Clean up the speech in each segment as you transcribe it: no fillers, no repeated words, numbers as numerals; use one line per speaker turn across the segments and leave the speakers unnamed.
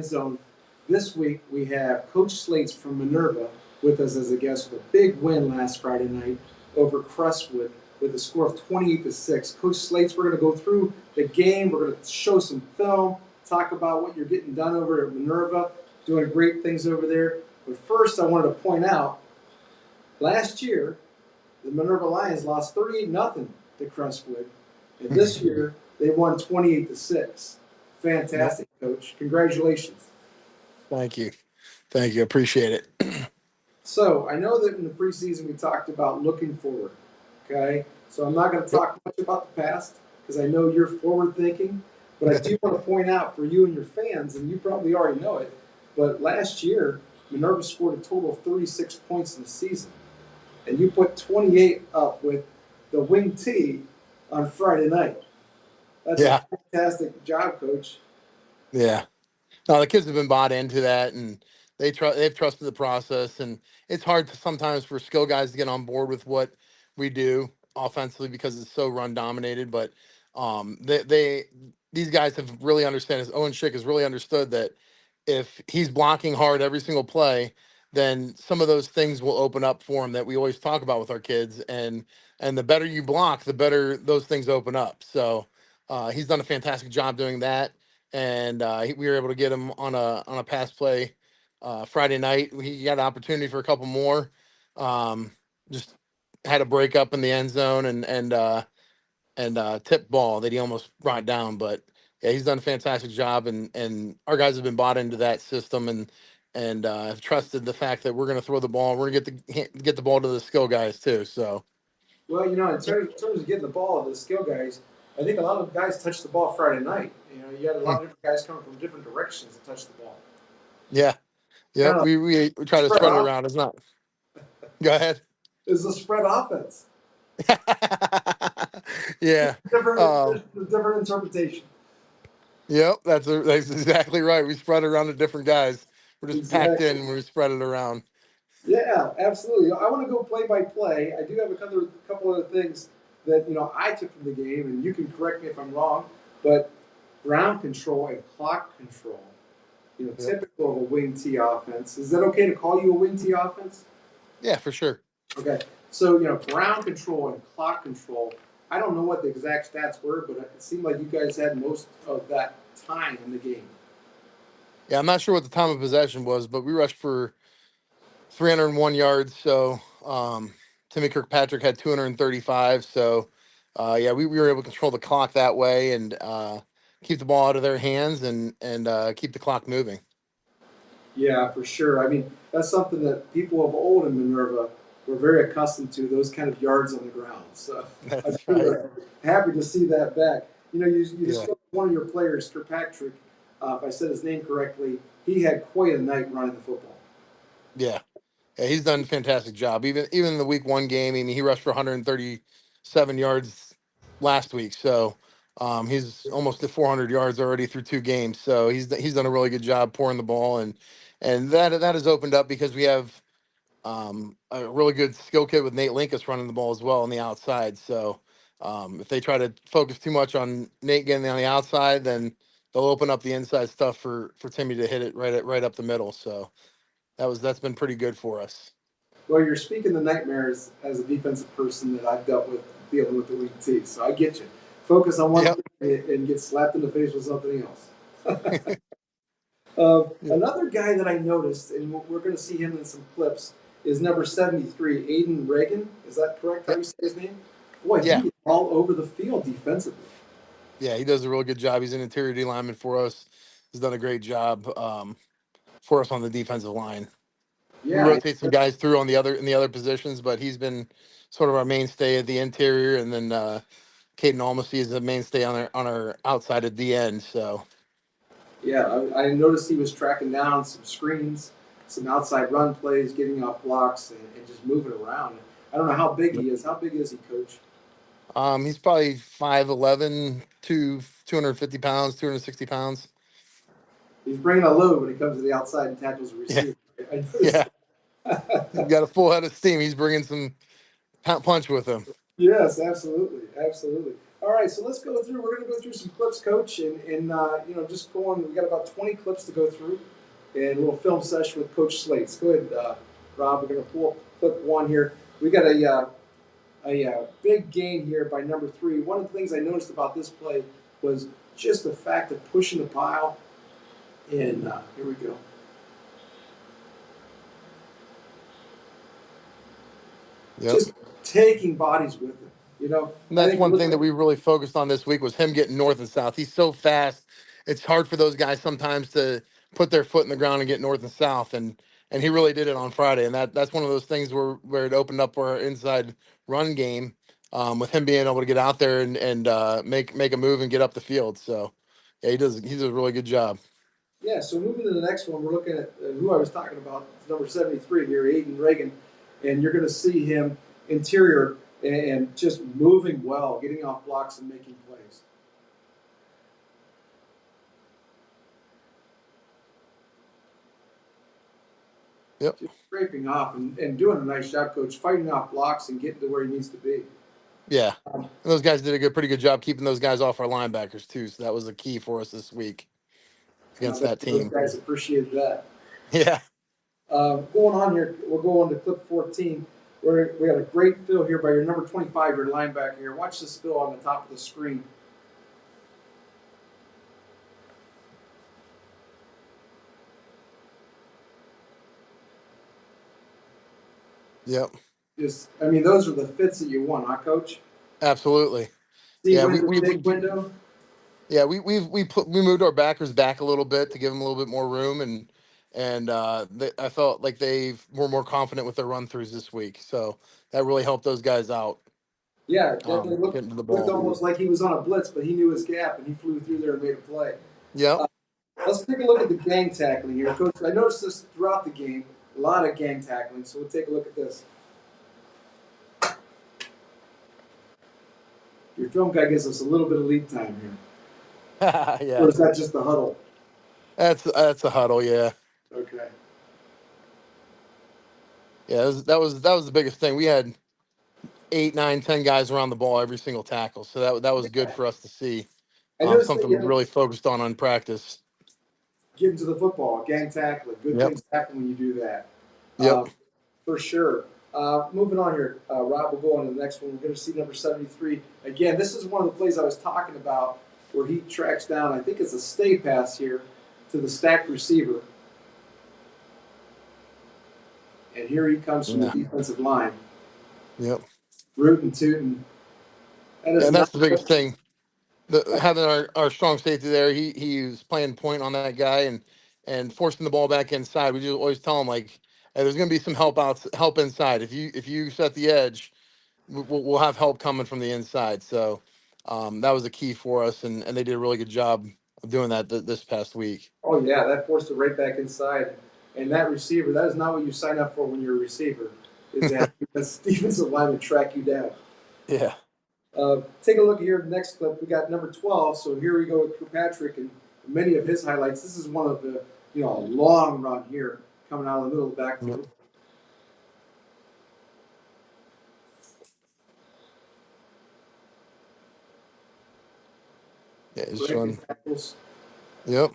Endzone. This week we have Coach Slates from Minerva with us as a guest with a big win last Friday night over Crestview with a score of 28-6. Coach Slates, we're going to go through the game. We're going to show some film, talk about what you're getting done over at Minerva, doing great things over there. But first, I wanted to point out, last year, the Minerva Lions lost 38-0 to Crestview, and this year they won 28-6. Fantastic, Coach. Congratulations.
Thank you. Thank you. Appreciate it.
So I know that in the preseason we talked about looking forward, okay? So I'm not going to talk much about the past because I know you're forward thinking, but I do want to point out for you and your fans, and you probably already know it, but last year Minerva scored a total of 36 points in the season, and you put 28 up with the wing T on Friday night. That's a fantastic job, Coach.
Yeah. No, the kids have been bought into that, and they've trusted the process. And it's hard sometimes for skill guys to get on board with what we do offensively because it's so run dominated. But these guys have really understand. As Owen Schick has really understood that if he's blocking hard every single play, then some of those things will open up for him that we always talk about with our kids. And the better you block, the better those things open up. So he's done a fantastic job doing that. And we were able to get him on a pass play Friday night. He got an opportunity for a couple more. Just had a break up in the end zone and tip ball that he almost brought down. But yeah, he's done a fantastic job, and our guys have been bought into that system and have trusted the fact that we're going to throw the ball. We're going to get the ball to the skill guys too. So,
well, in terms of getting the ball to the skill guys, I think a lot of guys touched the ball Friday night. You had a lot of different guys coming from different directions to touch the ball.
Yeah. Yep. We try to spread it around. It's not. Go ahead.
It's a spread offense.
Yeah.
Different interpretation.
Yep, that's exactly right. We spread it around to different guys. We're just packed in when we spread it around.
Yeah, absolutely. I want to go play by play. I do have a couple other things that I took from the game, and you can correct me if I'm wrong. But ground control and clock control, typical of a wing T offense. Is that okay to call you a wing T offense?
Yeah, for sure.
Okay. So, ground control and clock control, I don't know what the exact stats were, but it seemed like you guys had most of that time in the game.
Yeah, I'm not sure what the time of possession was, but we rushed for 301 yards. So Timmy Kirkpatrick had 235. So, yeah, we were able to control the clock that way and keep the ball out of their hands and keep the clock moving.
Yeah, for sure. I mean, that's something that people of old in Minerva were very accustomed to, those kind of yards on the ground. So I'm sure happy to see that back. You spoke to one of your players, Kirkpatrick. If I said his name correctly, he had quite a night running the football.
Yeah, he's done a fantastic job. Even in the week one game, I mean, he rushed for 137 yards last week. So he's almost at 400 yards already through 2 games. So he's done a really good job pouring the ball, and that has opened up because we have a really good skill kid with Nate Linkus running the ball as well on the outside. So if they try to focus too much on Nate getting on the outside, then they'll open up the inside stuff for Timmy to hit it right up the middle. So that's been pretty good for us.
Well, you're speaking the nightmares as a defensive person that I've dealt with dealing with the weak T. So I get you. Focus on one thing and get slapped in the face with something else. Another guy that I noticed, and we're going to see him in some clips, is number 73, Aiden Reagan. Is that correct? How you say his name? Boy, he's all over the field defensively.
Yeah, he does a really good job. He's an interior D lineman for us. He's done a great job for us on the defensive line.
Yeah,
we rotate some guys through in the other positions, but he's been sort of our mainstay at the interior, and then Caden Almasy is the mainstay on our outside at the end. So.
Yeah, I noticed he was tracking down some screens, some outside run plays, getting off blocks, and just moving around. I don't know how big he is. How big is he, Coach?
He's probably 5'11", 250 pounds, 260 pounds.
He's bringing a load when he comes to the outside and tackles a receiver.
Yeah. He's got a full head of steam. He's bringing some punch with him.
Yes, absolutely. Absolutely. All right, so let's go through. We're going to go through some clips, Coach, and just go on. We got about 20 clips to go through, and a little film session with Coach Slates. Go ahead, Rob. We're going to pull up clip one here. We got a big gain here by number 3. One of the things I noticed about this play was just the fact of pushing the pile. And here we go.
Yep.
Just taking bodies with him.
And
I
that's
think
one thing that we really focused on this week was him getting north and south. He's so fast. It's hard for those guys sometimes to put their foot in the ground and get north and south. And he really did it on Friday. And that's one of those things where it opened up our inside run game, with him being able to get out there and make a move and get up the field. So yeah, he does a really good job.
Yeah, so moving to the next one, we're looking at who I was talking about. It's number 73 here, Aiden Reagan. And you're going to see him interior and just moving well, getting off blocks and making plays.
Yep.
Just scraping off and doing a nice job, Coach, fighting off blocks and getting to where he needs to be.
Yeah. And those guys did a pretty good job keeping those guys off our linebackers too. So that was a key for us this week against that
Those
team.
guys appreciated that.
Yeah.
Going on here, we'll go on to clip 14. We got a great fill here by your number 25, your linebacker here. Watch this fill on the top of the screen.
Yep.
Those are the fits that you want, huh, Coach?
Absolutely.
See
Yeah,
when the big window.
yeah, we moved our backers back a little bit to give them a little bit more room, and I felt like they were more confident with their run throughs this week, so that really helped those guys out.
Yeah, definitely
Getting to the
looked
ball.
almost like he was on a blitz, but he knew his gap and he flew through there and made a play.
Yep.
Let's take a look at the gang tackling here, Coach. I noticed this throughout the game, a lot of gang tackling. So we'll take a look at this. Your film guy gives us a little bit of lead time here.
Yeah.
Or is that just the huddle?
That's a huddle. Yeah.
Okay.
Yeah. That was the biggest thing. We had 8, 9, 10 guys around the ball every single tackle, so that was good for us to see.
I noticed that
Something we really focused on practice.
getting to the football, gang tackling. Good
Yep.
things happen when you do that.
Yep.
For sure. Moving on here, Rob, we'll go on to the next one. We're going to see number 73. Again, this is one of the plays I was talking about where he tracks down, I think it's a stay pass here, to the stacked receiver. And here he comes from the defensive line.
Yep.
Rootin' tootin'.
And that's the biggest thing. Having our strong safety there, he was playing point on that guy and forcing the ball back inside. We just always tell him like, hey, there's going to be some help inside. If you set the edge, we'll have help coming from the inside. So that was a key for us, and they did a really good job of doing that this past week.
Oh, yeah, that forced it right back inside. And that receiver, that is not what you sign up for when you're a receiver, is that defensive lineman track you down.
Yeah.
Take a look here at the next clip. We got number 12. So here we go with Kirkpatrick and many of his highlights. This is one of the, a long run here coming out of the middle of the backfield.
Yeah, he's showing. Yep.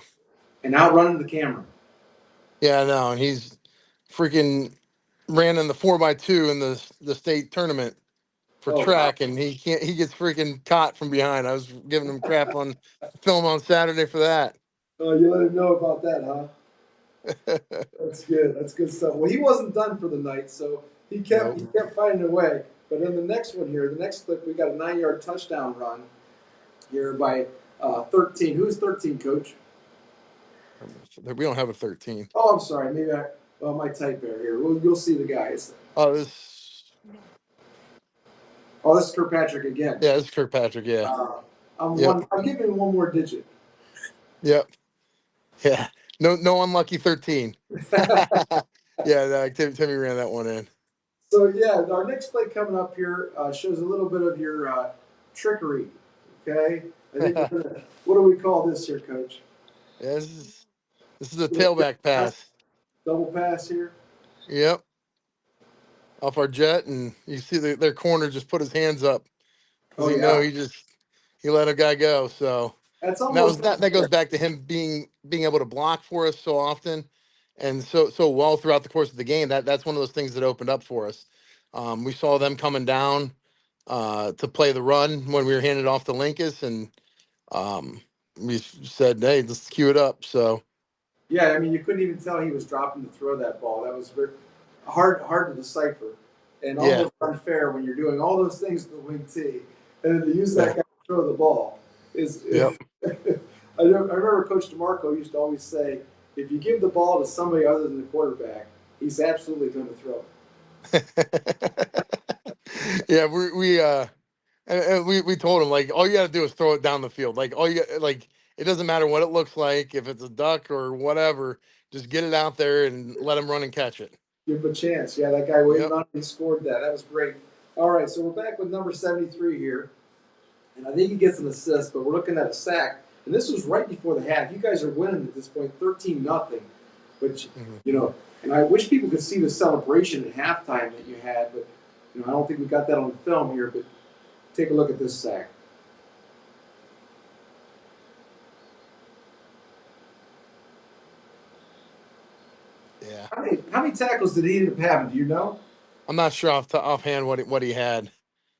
And outrunning the camera.
Yeah, no, and he's freaking ran in the 4x2 in the state tournament for track, and he gets freaking caught from behind. I was giving him crap on film on Saturday for that.
Oh, you let him know about that, huh? That's good. That's good stuff. Well, he wasn't done for the night, so he kept finding a way. But in the next one here, the next clip, we got a 9-yard touchdown run here by 13. Who's 13, Coach?
We don't have a 13.
Oh, I'm sorry. Maybe my type error here. Well, you'll see the guy.
This
is Kirkpatrick again.
Yeah, this is Kirkpatrick. Yeah.
I'm giving him one more digit.
Yep. Yeah. No unlucky 13. Yeah, Timmy ran that one in.
So yeah, our next play coming up here shows a little bit of your trickery. Okay, I think what do we call this here, Coach?
Yeah, this is a tailback pass.
Double pass here.
Yep. Off our jet, and you see their corner just put his hands up because he he let a guy go. So
That's
and that
almost
was that
unfair.
goes back to him being able to block for us so often and so well throughout the course of the game. That's one of those things that opened up for us. We saw them coming down to play the run when we were handed off to Linkus, and um, we said, "Hey, let's cue it up." So
Yeah, I mean, you couldn't even tell he was dropping to throw that ball. That was very hard to decipher, and
yeah,
almost unfair when you're doing all those things to the wing T, and then to use
yeah,
that guy to throw the ball is.
yep.
I remember Coach DeMarco used to always say, if you give the ball to somebody other than the quarterback, he's absolutely going to throw it.
Yeah, and we told him like all you got to do is throw it down the field. Like all you got, like it doesn't matter what it looks like, if it's a duck or whatever, just get it out there and let him run and catch it.
Give him a chance. Yeah, that guy waited
Yep.
on him. He scored that. That was great. All right, so we're back with number 73 here. And I think he gets an assist, but we're looking at a sack. And this was right before the half. You guys are winning at this point, 13-0, which,
Hmm.
and I wish people could see the celebration at halftime that you had, but, I don't think we got that on film here, but take a look at this sack.
Yeah.
How many tackles did he end up having? Do you know?
I'm not sure offhand what he had,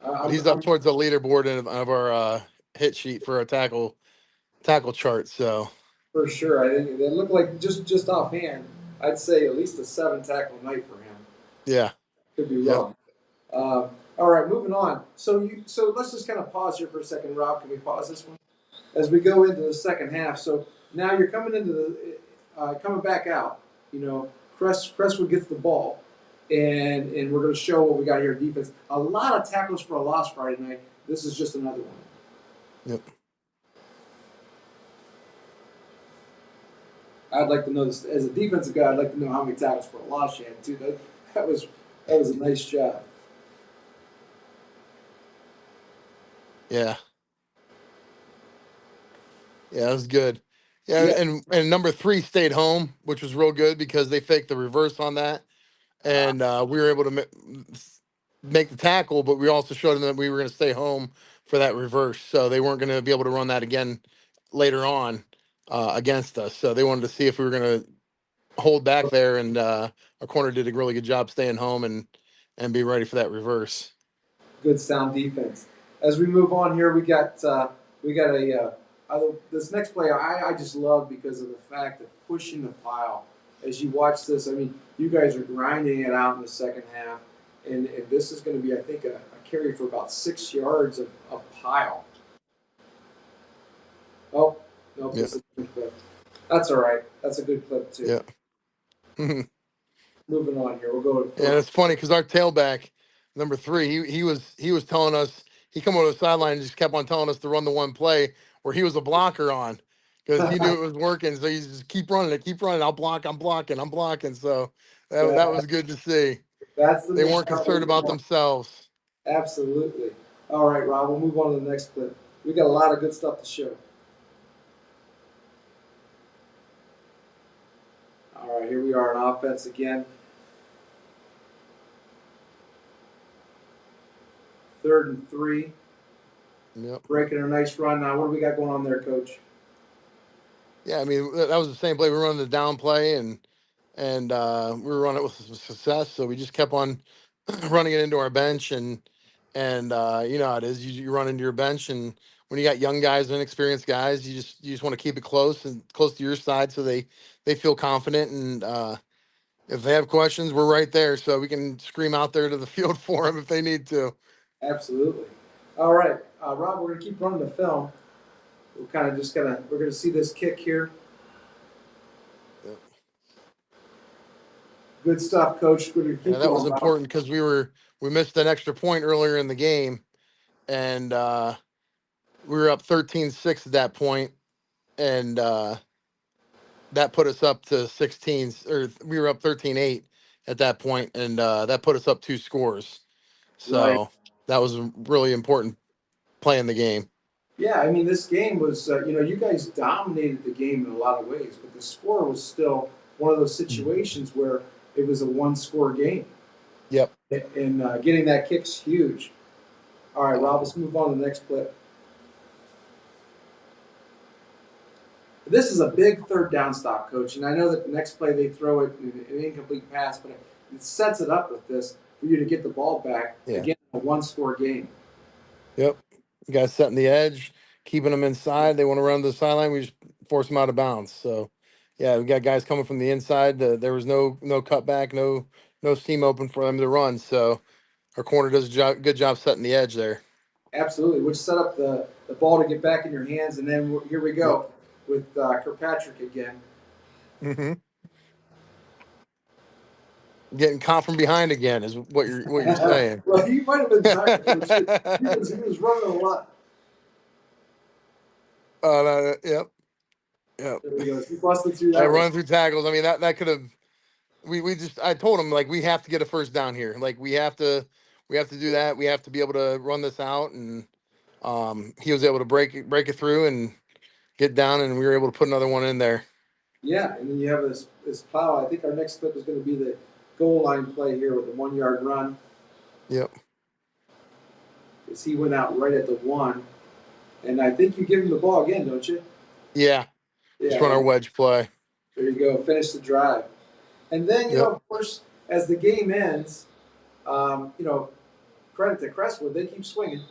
but
I'm,
he's up
I'm
towards the leaderboard of our hit sheet for a tackle chart. So
for sure. I think it looked like just offhand, I'd say at least a 7 tackle night for him.
yeah.
Could be
Yep.
wrong. All right, moving on. So let's just kind of pause here for a second, Rob. Can we pause this one as we go into the second half? So now you're coming into coming back out. Crestwood gets the ball, and we're going to show what we got here. Defense, a lot of tackles for a loss Friday night. This is just another one.
Yep.
I'd like to know this as a defensive guy. I'd like to know how many tackles for a loss you had too. That was a nice job.
Yeah. Yeah. That was good. Yeah,
Yeah.
and number 3 stayed home, which was real good because they faked the reverse on that,
Uh,
and we were able to make the tackle, but we also showed them that we were going to stay home for that reverse, so they weren't going to be able to run that again later on against us. So they wanted to see if we were going to hold back there, and our corner did a really good job staying home and be ready for that reverse.
Good sound defense. As we move on here, we got this next play I just love because of the fact of pushing the pile. As you watch this, I mean, you guys are grinding it out in the second half, and this is going to be, I think, a carry for about 6 yards of pile. Oh, nope,
Yeah.
this is a good clip. That's all right. That's a good clip too.
Yeah. And
Moving on here, we'll go to first.
it's funny because our tailback, number 3, he was telling us, he come over the sideline and just kept on telling us to run the one play where he was a blocker on because he knew it was working. So he's just keep running it, keep running. I'll block. I'm blocking. I'm blocking. So that
Yeah,
was good to see.
that's the
They weren't
mentality
concerned
we
about
want.
themselves.
Absolutely. All right, Rob, we'll move on to the next clip. We got a lot of good stuff to show. All right, here we are on offense again. 3rd and 3.
Yep.
Breaking a nice run. Now, what do we got going on there, Coach?
Yeah, I mean that was the same play. We were running the down play, and we were running it with success. So we just kept on running it into our bench, and you know how it is. You run into your bench, and when you got young guys, inexperienced guys, you just want to keep it close and close to your side, so they feel confident. And if they have questions, we're right there, so we can scream out there to the field for them if they need to.
Absolutely. All right, Rob, we're going to keep running the film. We're going to see this kick here.
Yep.
Good stuff, Coach. We're going to
Yeah,
keep
that was
going, Rob.
important because we missed an extra point earlier in the game, and we were up 13-6 at that point, and that put us up to 16, or we were up 13-8 at that point, and that put us up 2 scores.
Right.
So that was a really important play in the game.
Yeah, I mean, this game was, you guys dominated the game in a lot of ways, but the score was still one of those
Mhm.
situations where it was a one-score game.
Yep.
And getting that kick's huge. All right,
Yeah.
Rob, let's move on to the next clip. This is a big third down stop, Coach, and I know that the next play they throw it an incomplete pass, but it sets it up with this for you to get the ball back
Yeah.
again, a one-score game.
Yep. You guys setting the edge, keeping them inside. They want to run to the sideline. We just force them out of bounds. So, yeah, we got guys coming from the inside. There was no cutback, no seam open for them to run. So our corner does good job setting the edge there.
Absolutely, which set up the ball to get back in your hands, and then here we
Yep.
go with Kirkpatrick again.
Mm-hmm. Getting caught from behind again is what you're saying.
Well, he might have been tired, Coach. He was running a lot.
Yep. Yep.
There he goes. He busted through
I
that one.
run through tackles. I mean, that could have. We just. I told him, like, we have to get a first down here. Like, we have to do that. We have to be able to run this out, and he was able to break it through and get down, and we were able to put another one in there.
Yeah, and then you have this plow. I think our next clip is going to be the goal line play here with the 1 yard run.
Yep.
As he went out right at the 1, and I think you give him the ball again, don't you?
Yeah. Just run our wedge play.
There you go. Finish the drive, and then
Yep.
of course, as the game ends, you know, credit to Crestwood, they keep swinging.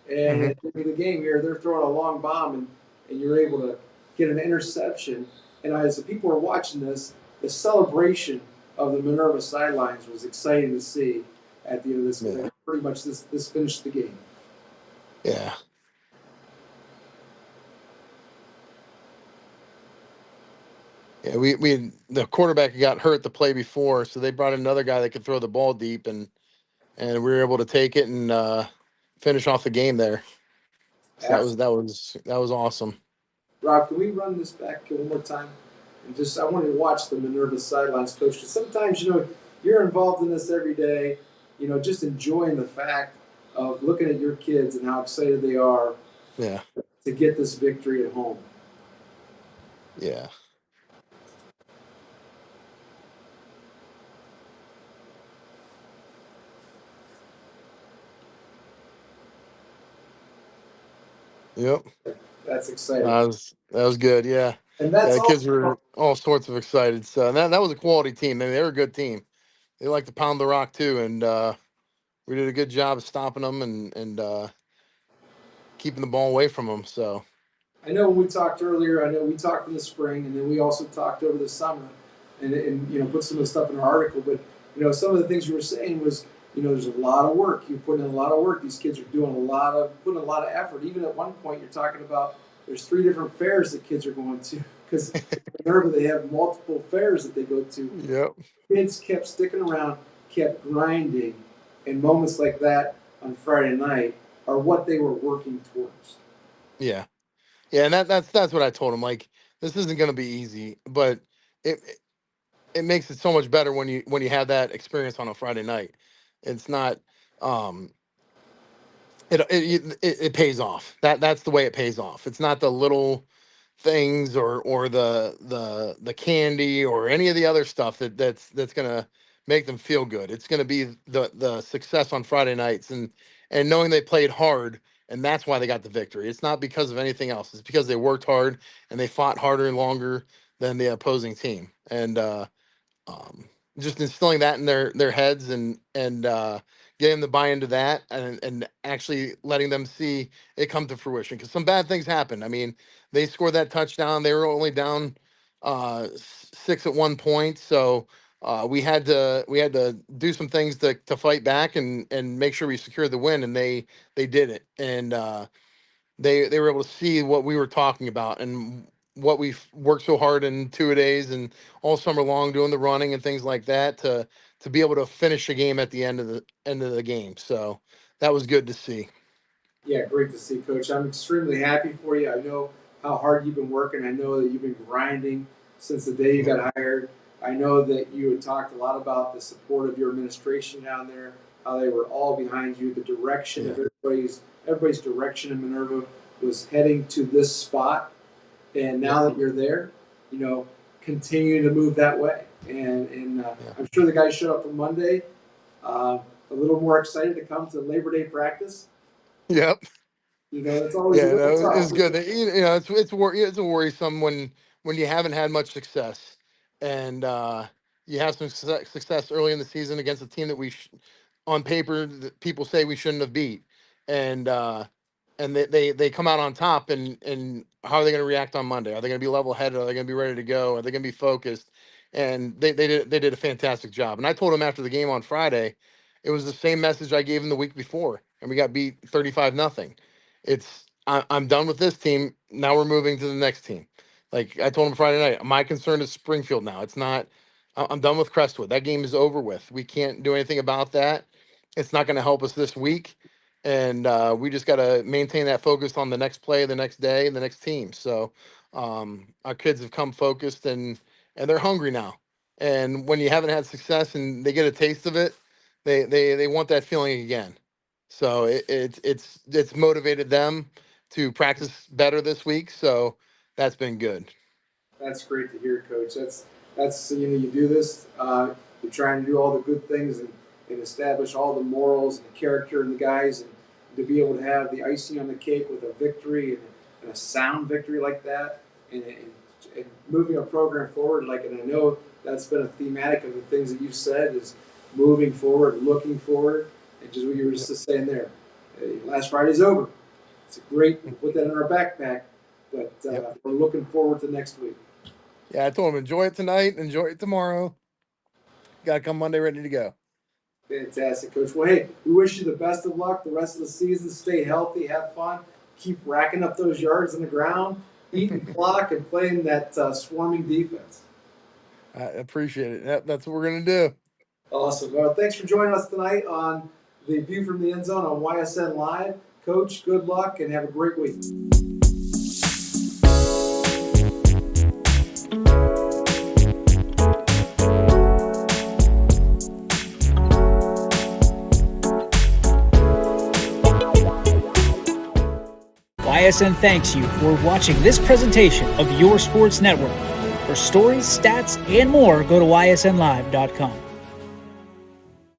And
Mm-hmm.
at the end of the game here, they're throwing a long bomb, and you're able to get an interception. And as the people are watching this, the celebration of the Minerva sidelines was exciting to see at the end of this.
Yeah.
Pretty much this finished the game.
Yeah. Yeah, the quarterback got hurt the play before, so they brought in another guy that could throw the ball deep, and we were able to take it and finish off the game there. So that was awesome.
Rob, can we run this back one more time? And just I want to watch the Minerva sidelines coach because sometimes you're involved in this every day. Just enjoying the fact of looking at your kids and how excited they are
Yeah.
to get this victory at home.
Yeah. Yep.
That's exciting.
That was good. Yeah.
And
Yeah.
that's
The kids
all.
were all sorts of excited. So that was a quality team. They were a good team. They like to pound the rock too, and we did a good job of stopping them and keeping the ball away from them. So
I know when we talked earlier, I know we talked in the spring, and then we also talked over the summer, and put some of the stuff in our article. But some of the things you were saying was, there's a lot of work. You're putting in a lot of work. These kids are putting a lot of effort. Even at one point, you're talking about there's 3 different fairs that kids are going to because Minerva they have multiple fairs that they go to.
yep.
Kids kept sticking around, kept grinding, and moments like that on Friday night are what they were working towards.
Yeah. Yeah, and that's what I told him. Like, this isn't going to be easy, but it makes it so much better when you have that experience on a Friday night. It's not um it pays off. That's the way it pays off. It's not the little things or the candy or any of the other stuff that's gonna make them feel good. It's gonna be the success on Friday nights and knowing they played hard and that's why they got the victory. It's not because of anything else. It's because they worked hard and they fought harder and longer than the opposing team. And um, just instilling that in their heads and getting them to buy into that and actually letting them see it come to fruition because some bad things happen. I mean, they scored that touchdown. They were only down 6 at one point, so we had to do some things to fight back and make sure we secured the win, and they did it. And they were able to see what we were talking about and what we've worked so hard in 2 days and all summer long doing the running and things like that to be able to finish a game at the end of the game. So that was good to see.
Yeah, great to see, Coach. I'm extremely happy for you. I know how hard you've been working. I know that you've been grinding since the day you
Yep.
got hired. I know that you had talked a lot about the support of your administration down there, how they were all behind you, the direction of
Yeah.
everybody's direction in Minerva was heading to this spot. And
Yep.
now that you're there, you know, continue to move that way. And
Yeah.
I'm sure the guys showed up for Monday a little more excited to come to Labor Day practice.
Yep.
It's always a
Yeah,
little
no,
tough.
it's good. It's a worrisome when you haven't had much success, and you have some success early in the season against a team that on paper, that people say we shouldn't have beat, and they come out on top, and how are they going to react on Monday? Are they going to be level headed? Are they going to be ready to go? Are they going to be focused? And they did a fantastic job. And I told them after the game on Friday, it was the same message I gave them the week before, and we got beat 35-0. I'm done with this team. Now we're moving to the next team. Like I told him Friday night, my concern is Springfield now. It's not. I'm done with Crestwood. That game is over with. We can't do anything about that. It's not going to help us this week, and we just got to maintain that focus on the next play, the next day, and the next team. So our kids have come focused, and they're hungry now. And when you haven't had success and they get a taste of it, they want that feeling again. So it's motivated them to practice better this week. So that's been good.
That's great to hear, Coach. That's you do this. You're trying to do all the good things and establish all the morals and the character in the guys, and to be able to have the icing on the cake with a victory and a sound victory like that, and moving a program forward. And I know that's been a thematic of the things that you've said is moving forward, looking forward, and just what you were just saying there. Last Friday's over. It's great to put that in our backpack, but we're looking forward to next week.
Yeah, I told him enjoy it tonight, enjoy it tomorrow. Got to come Monday ready to go.
Fantastic, Coach. Well, hey, we wish you the best of luck the rest of the season. Stay healthy, have fun, keep racking up those yards in the ground, eating clock, and playing that swarming defense.
I appreciate it. That's what we're gonna do.
Awesome. Well, thanks for joining us tonight on the View from the End Zone on YSN Live. Coach, good luck and have a great week.
YSN thanks you for watching this presentation of Your Sports Network. For stories, stats, and more, go to ysnlive.com.